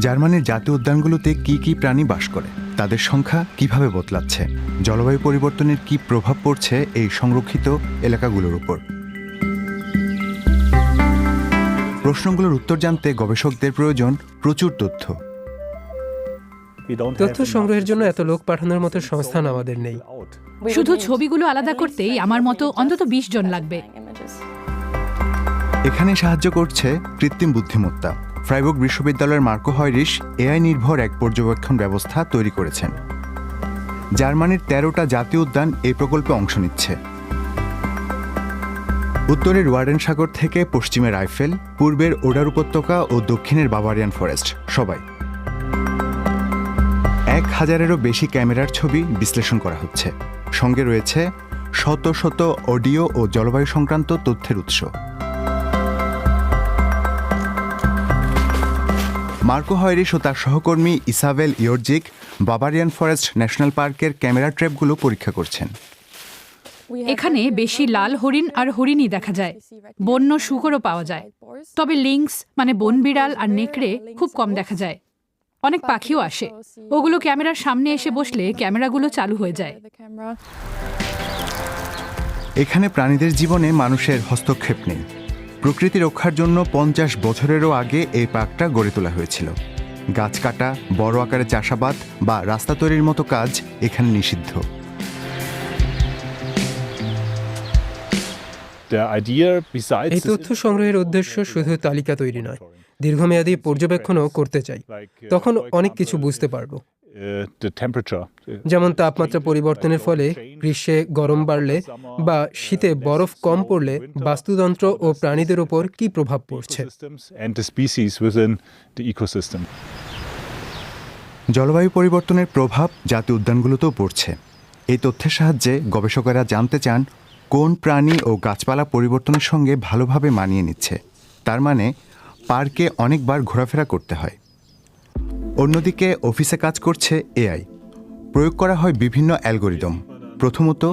জার্মানির জাতীয় উদ্যানগুলোতে কি কি প্রাণী বাস করে, তাদের সংখ্যা কিভাবে বদলাচ্ছে, জলবায়ু পরিবর্তনের কি প্রভাব পড়ছে এই সংরক্ষিত এলাকাগুলোর উপর। প্রশ্নগুলোর উত্তর জানতে গবেষকদের প্রয়োজন প্রচুর তথ্য। তথ্য সংগ্রহের জন্য এত লোক পাঠানোর মতো সংস্থান আমাদের নেই। শুধু ছবিগুলো আলাদা করতেই আমার মতো অন্তত 20 জন লাগবে। এখানে সাহায্য করছে কৃত্রিম বুদ্ধিমত্তা। ফ্রাইবুর্গ বিশ্ববিদ্যালয়ের মার্কো হয়রিশ এআই নির্ভর এক পর্যবেক্ষণ ব্যবস্থা তৈরি করেছেন। জার্মানির 13টা জাতীয় উদ্যান এই প্রকল্পে অংশ নিচ্ছে। উত্তরের ওয়ার্ডেন সাগর থেকে পশ্চিমের আইফেল, পূর্বের ওডার উপত্যকা ও দক্ষিণের বাভারিয়ান ফরেস্ট, সবাই 1000-এরও বেশি ক্যামেরার ছবি বিশ্লেষণ করা হচ্ছে। সঙ্গে রয়েছে শত শত অডিও ও জলবায়ু সংক্রান্ত তথ্যের উৎস। মার্কো হয়রিশ ও তার সহকর্মী ইসাবেল ইয়োরজিক বাভারিয়ান ফরেস্ট ন্যাশনাল পার্কের ক্যামেরা ট্র্যাপগুলো পরীক্ষা করছেন। এখানে বেশি লাল হরিণ আর হরিণই দেখা যায়, বন্য শুকরও পাওয়া যায়। তবে লিংস মানে বনবিড়াল আর নেকড়ে খুব কম দেখা যায়। অনেক পাখিও আসে, ওগুলো ক্যামেরার সামনে এসে বসলে ক্যামেরাগুলো চালু হয়ে যায়। এখানে প্রাণীদের জীবনে মানুষের হস্তক্ষেপ নেই। প্রকৃতি রক্ষার জন্য 50 বছরেরও আগে এই পার্কটা গড়ে তোলা হয়েছিল। গাছ কাটা, বড় আকারে চাষাবাদ বা রাস্তা তৈরির মতো কাজ এখানে নিষিদ্ধ। এই তথ্য সংগ্রহের উদ্দেশ্য শুধু তালিকা তৈরি নয়, দীর্ঘমেয়াদী পর্যবেক্ষণও করতে চাই। তখন অনেক কিছু বুঝতে পারবো, যেমন তাপমাত্রা পরিবর্তনের ফলে গ্রীষ্মে গরম বাড়লে বা শীতে বরফ কম পড়লে বাস্তুতন্ত্র ও প্রাণীদের উপর কি প্রভাব পড়ছে। জলবায়ু পরিবর্তনের প্রভাব জাতীয় উদ্যানগুলোতেও পড়ছে। এই তথ্যের সাহায্যে গবেষকেরা জানতে চান কোন প্রাণী ও গাছপালা পরিবর্তনের সঙ্গে ভালোভাবে মানিয়ে নিচ্ছে। তার মানে পার্কে অনেকবার ঘোরাফেরা করতে হয়। অন্যদিকে অফিসে কাজ করছে এআই। প্রয়োগ করা হয় বিভিন্ন অ্যালগোরিদম। প্রথমত,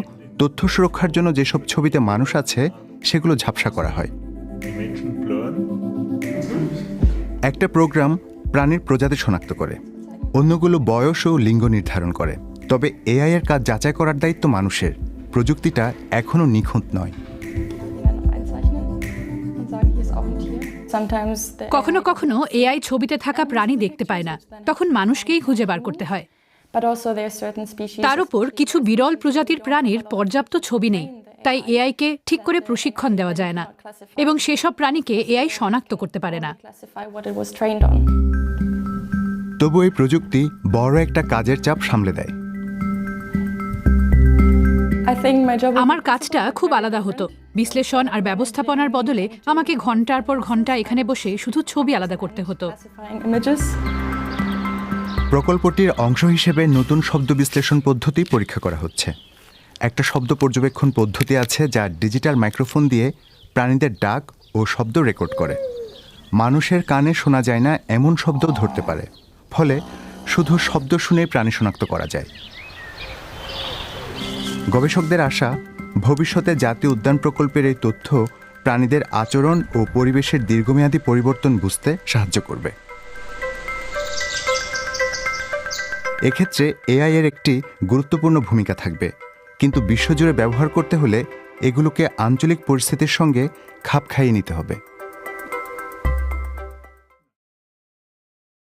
তথ্য সুরক্ষার জন্য যেসব ছবিতে মানুষ আছে সেগুলো ঝাপসা করা হয়। একটা প্রোগ্রাম প্রাণীর প্রজাতি শনাক্ত করে, অন্যগুলো বয়স ও লিঙ্গ নির্ধারণ করে। তবে এআই এর কাজ যাচাই করার দায়িত্ব মানুষের। প্রযুক্তিটা এখনও নিখুঁত নয়। কখনো কখনো এআই ছবিতে থাকা প্রাণী দেখতে পায় না, তখন মানুষকেই খুঁজে বার করতে হয়। তার উপর কিছু বিরল প্রজাতির প্রাণীর পর্যাপ্ত ছবি নেই, তাই এআইকে ঠিক করে প্রশিক্ষণ দেওয়া যায় না এবং সেসব প্রাণীকে এআই শনাক্ত করতে পারে না। তবু এই প্রযুক্তি বড় একটা কাজের চাপ সামলে দেয়। আমার কাজটা খুব আলাদা হতো। বিশ্লেষণ আর ব্যবস্থাপনার বদলে আমাকে ঘন্টার পর ঘন্টা এখানে বসে শুধু ছবি আলাদা করতে হতো। প্রকল্পটির অংশ হিসেবে নতুন শব্দ বিশ্লেষণ পদ্ধতি পরীক্ষা করা হচ্ছে। একটা শব্দ পর্যবেক্ষণ পদ্ধতি আছে যা ডিজিটাল মাইক্রোফোন দিয়ে প্রাণীদের ডাক ও শব্দ রেকর্ড করে। মানুষের কানে শোনা যায় না এমন শব্দও ধরতে পারে, ফলে শুধু শব্দ শুনে প্রাণী শনাক্ত করা যায়। গবেষকদের আশা, ভবিষ্যতে জাতীয় উদ্যান প্রকল্পের এই তথ্য প্রাণীদের আচরণ ও পরিবেশের দীর্ঘমেয়াদী পরিবর্তন বুঝতে সাহায্য করবে। এক্ষেত্রে এআই এর একটি গুরুত্বপূর্ণ ভূমিকা থাকবে, কিন্তু বিশ্বজুড়ে ব্যবহার করতে হলে এগুলোকে আঞ্চলিক পরিস্থিতির সঙ্গে খাপ খাইয়ে নিতে হবে।